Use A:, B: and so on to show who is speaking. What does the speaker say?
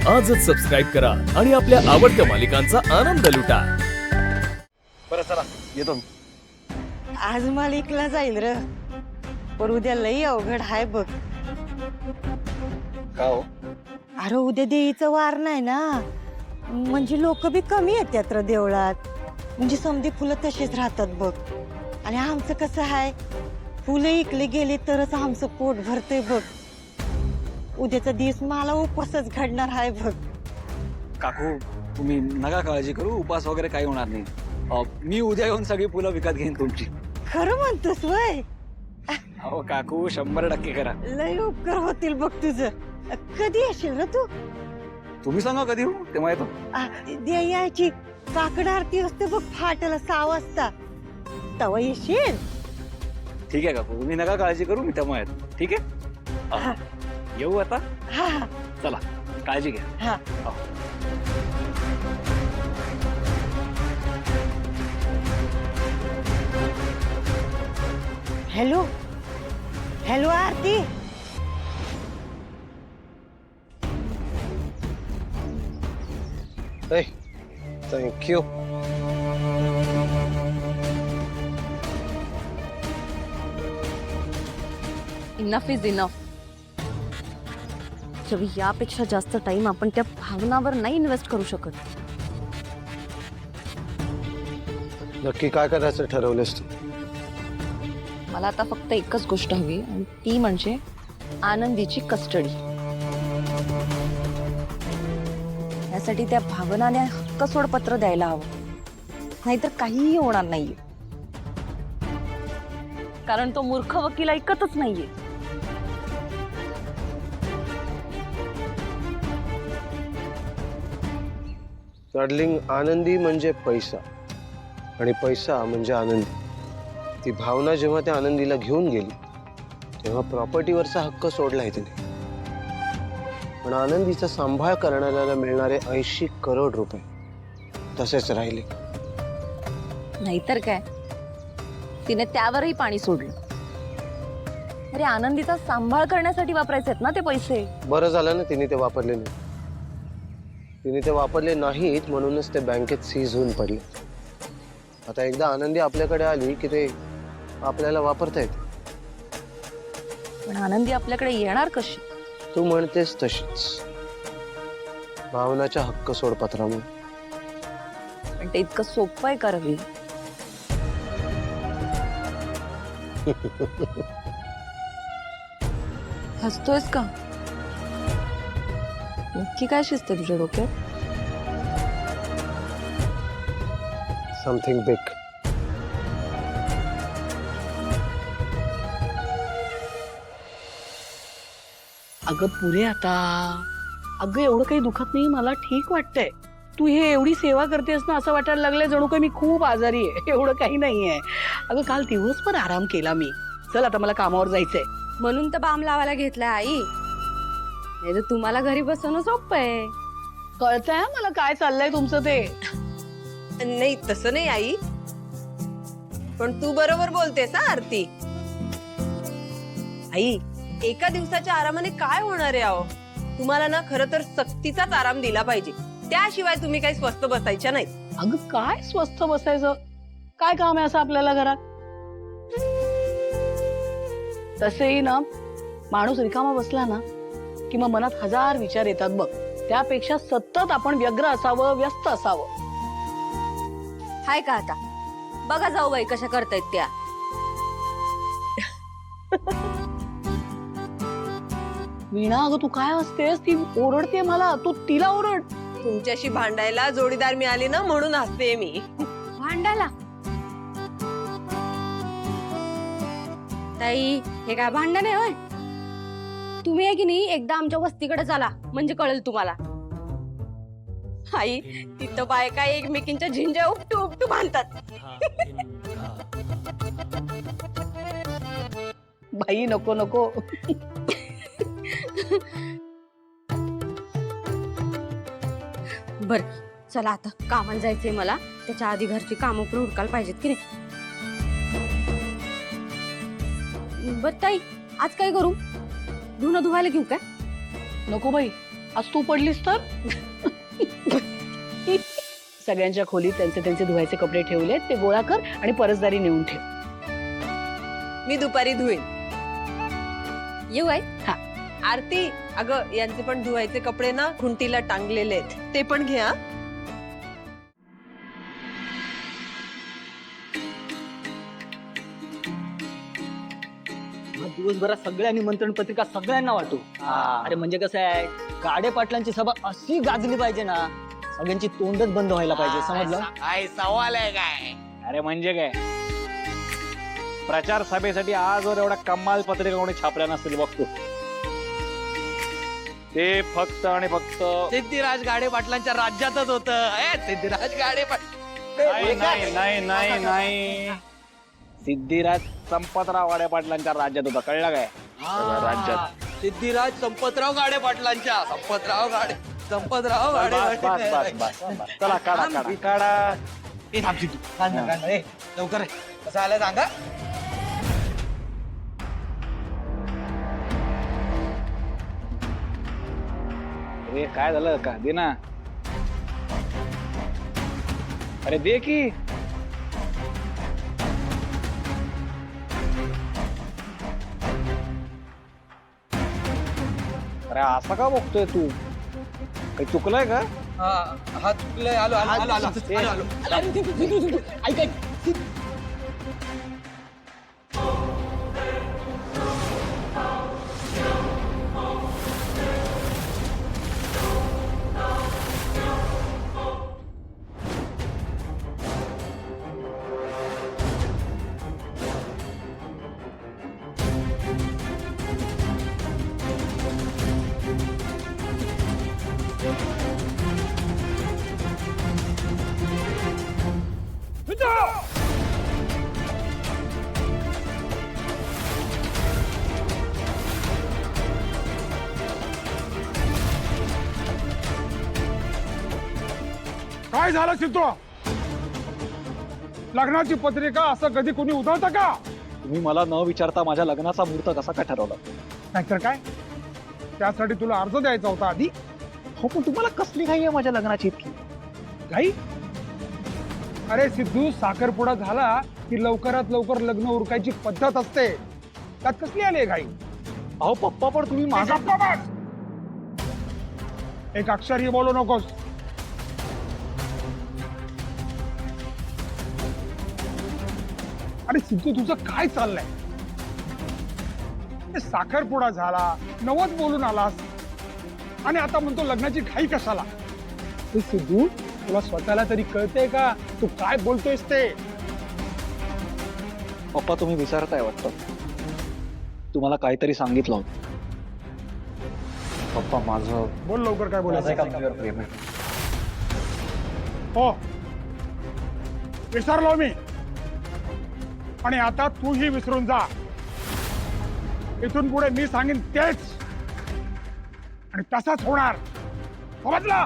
A: आजच सबस्क्राईब करा आणि आपल्या आवडत्या मालिकांचा आनंद लुटा.
B: बरं चला येतो मी.
C: आज मालिकला जाईल र, पण उद्या लई अवघड हाय बघ.
B: का हो?
C: अरे उद्या देवीचा वार नाही ना, म्हणजे लोक बी कमी येतात र देवळात. म्हणजे समधी फुलं तशीच राहतात बघ. आणि आमचं कसं आहे, फुलं इकले गेले तरच आमचं पोट भरतंय बघ. उद्याचा दिवस मला उपवासच घडणार आहे बघ.
B: काकू तुम्ही नका काळजी करू, उपास वगैरे काही होणार नाही. मी उद्या येऊन सगळी फुलं विकत घेईन तुमची.
C: खरं म्हणतोस वय?
B: हो काकू 100% करा.
C: लय उपकार होतील बघ तुझं. कधी येशील र तू?
B: तुम्ही सांगा कधी हो, तेव्हा येतो.
C: द्या यायची काकड आरती असते बघ फाट्याला 6 वाजता, तवा येशील?
B: ठीक आहे काकू, तुम्ही नका काळजी करू, मी तेव्हा येतो. ठीक आहे येऊ आता.
C: हा हा
B: चला काळजी घ्या.
C: हा. Hello hello Aarti.
D: Thank you.
E: Enough is enough. Chhavi, यापेक्षा जास्त टाइम आपण त्या भावनावर नाही इन्व्हेस्ट करू शकत.
D: नक्की काय करायचं ठरवलंस तू?
E: मला आता फक्त एकच गोष्ट हवी, आणि ती म्हणजे आनंदीची कस्टडी. यासाठी त्या भावनाने हक्क सोडपत्र द्यायला हवं, नाहीतर काहीही होणार नाहीये. कारण तो मूर्ख वकील ऐकतच नाहीये.
D: डार्लिंग, आनंदी म्हणजे पैसा आणि पैसा म्हणजे आनंदी. ती भावना जेव्हा त्या आनंदीला घेऊन गेली तेव्हा प्रॉपर्टीवरचा हक्क सोडलाय तिने, पण आनंदीचा सांभाळ करणाऱ्याला मिळणारे 80 करोड रुपये तसेच राहिले.
E: नाहीतर काय, तिने त्यावरही पाणी सोडलं. अरे आनंदीचा सांभाळ करण्यासाठी वापरायचे आहेत ना ते पैसे.
D: बरं झालं ना तिने ते वापरले नाही. तिने ते वापरले नाहीत म्हणूनच ते बँकेत सीज होऊन पडले. आता एकदा आनंदी आपल्याकडे आली की ते आपल्याला वापरता येते.
E: पण आनंदी आपल्याकडे येणार कशी?
D: तू म्हणतेस तशीच, भावनाच्या हक्क सोडपत्रामुळे.
E: पण ते इतकं सोपं आहे का रवी? हसतोयस का? नक्की काय शिजते तुझ्या डोक्यात?
D: Something big.
F: अगं पुरे आता. अगं एवढं काही दुखत नाही, मला ठीक वाटतंय. तू हे एवढी सेवा करतेस ना, असं वाटायला लागलंय जणू काही मी खूप आजारी आहे. एवढं काही नाहीये. अगं काल दिवसभर आराम केला मी. चल आता मला कामावर जायचंय.
G: म्हणून तर बाम लावायला घेतलाय आई. नाही तर तुम्हाला घरी बसवणं सोपं आहे.
F: कळतंय मला काय चाललंय तुमचं ते.
H: नाही तसं नाही आई, पण तू बरोबर बोलतेस हा आरती. आई, एका दिवसाच्या आरामाने काय होणार आहे? अहो तुम्हाला ना खरं तर सक्तीचाच आराम दिला पाहिजे, त्याशिवाय तुम्ही काही स्वस्त बसायच्या नाही.
F: अगं काय स्वस्थ बसायचं? काय काम आहे असं आपल्याला घरात? तसेही ना, माणूस रिकामा बसला ना कि मग मनात 1000 विचार येतात बघ. त्यापेक्षा सतत आपण व्यग्र असावं, व्यस्त असावं.
G: हाय का आता? बघा जाऊ बाई कशा करतायत त्या.
F: वीणा, अगं तू काय असतेस? ती ओरडते मला, तू तिला ओरड.
H: तुमच्याशी भांडायला जोडीदार मिळाली ना म्हणून हसते मी.
G: भांडायला? ताई, हे काय भांडण आहे होय? तुम्ही आहे की नाही एकदा आमच्या वस्तीकडे चला, म्हणजे कळेल तुम्हाला. आई, तिथं बायका एकमेकींच्या झिंज्या उपटू उपटू बांधतात.
F: बाई नको नको.
G: बर चला आता कामाला जायचंय मला. त्याच्या आधी घरची कामं पण उरकायला पाहिजेत की नाही. बर ताई, आज काय करू? धुणं धुवायला घेऊ काय?
F: नको बाई, आज तू पडलीस तर सगळ्यांच्या खोलीत त्यांचे त्यांचे धुवायचे कपडे ठेवलेत, ते गोळा कर आणि परसदारी नेऊन ठेव.
H: मी दुपारी धुईन.
G: येऊ आई.
H: आरती, अगं यांचे पण धुवायचे कपडे ना खुंटीला टांगलेले आहेत, ते पण घ्या.
I: दिवसभरात सगळ्या निमंत्रण पत्रिका सगळ्यांना वाटू. अरे म्हणजे कसं आहे, गाडे पाटलांची सभा अशी गाजली पाहिजे ना, सगळ्यांची तोंडच बंद व्हायला पाहिजे. समजलं?
J: काय सवाल आहे काय?
B: अरे म्हणजे काय, प्रचार सभेसाठी आजवर एवढ्या कमाल पत्रिका कोणी छापल्या नसतील बघतो. ते फक्त आणि फक्त
J: सिद्धिराज गाडे पाटलांच्या राज्यातच होत. सिद्धिराज गाडे
B: नाही नाही नाही नाही नाही, सिद्धिराज संपतराव गाडे पाटलांच्या राज्यात होता, कळलं काय? राज्यात
J: सिद्धिराज संपतराव गाडे पाटलांच्या. संपतराव गाडे
B: बस, बस, बस, बस. चला काढा काढा काढा.
J: ए, थांब सिद्धू. ए, लवकर ये. कसं आलं सांगा.
B: अरे काय झालं का, दे ना. अरे दे की. अरे असं का बघतोय तू, काही चुकलंय का?
J: हा चुकलंय. आलो आलो आलो आलो आलो आलो.
I: ऐक ऐक.
K: काय झालं सिद्धू? लग्नाची पत्रिका असं कधी कोणी उधळतं का?
B: तुम्ही मला न विचारता माझ्या लग्नाचा मुहूर्त कसा काय ठरवला?
K: नाहीतर काय, त्यासाठी तुला अर्ज द्यायचा होता आधी.
B: हो पण तुम्हाला कसली घाई आहे माझ्या लग्नाची इतकी?
K: घाई? अरे सिद्धू, साखरपुडा झाला की लवकरात लवकर लग्न उरकायची पद्धत असते, त्यात कसली आली आहे घाई?
B: अहो पप्पा, पण तुम्ही माझा
K: गप्पा बस. एक अक्षरही बोलू नकोस. अरे सिद्धू, तुझं काय चाललंय? साखरपुडा झाला, नवस बोलून आलास आणि आता म्हणतो लग्नाची घाई कशाला? सिद्धू, तुला स्वतःला तरी कळतंय का तू काय बोलतोयस ते?
B: पप्पा तुम्ही विचारताय वाटतं, तुम्हाला काहीतरी सांगितलं होतं. पप्पा माझं
K: बोल लवकर, काय बोलायचं?
B: प्रेम आहे.
K: हो, विसरलो मी, आणि आता तूही विसरून जा. इथून पुढे मी सांगेन तेच आणि तसाच होणार, समजलं?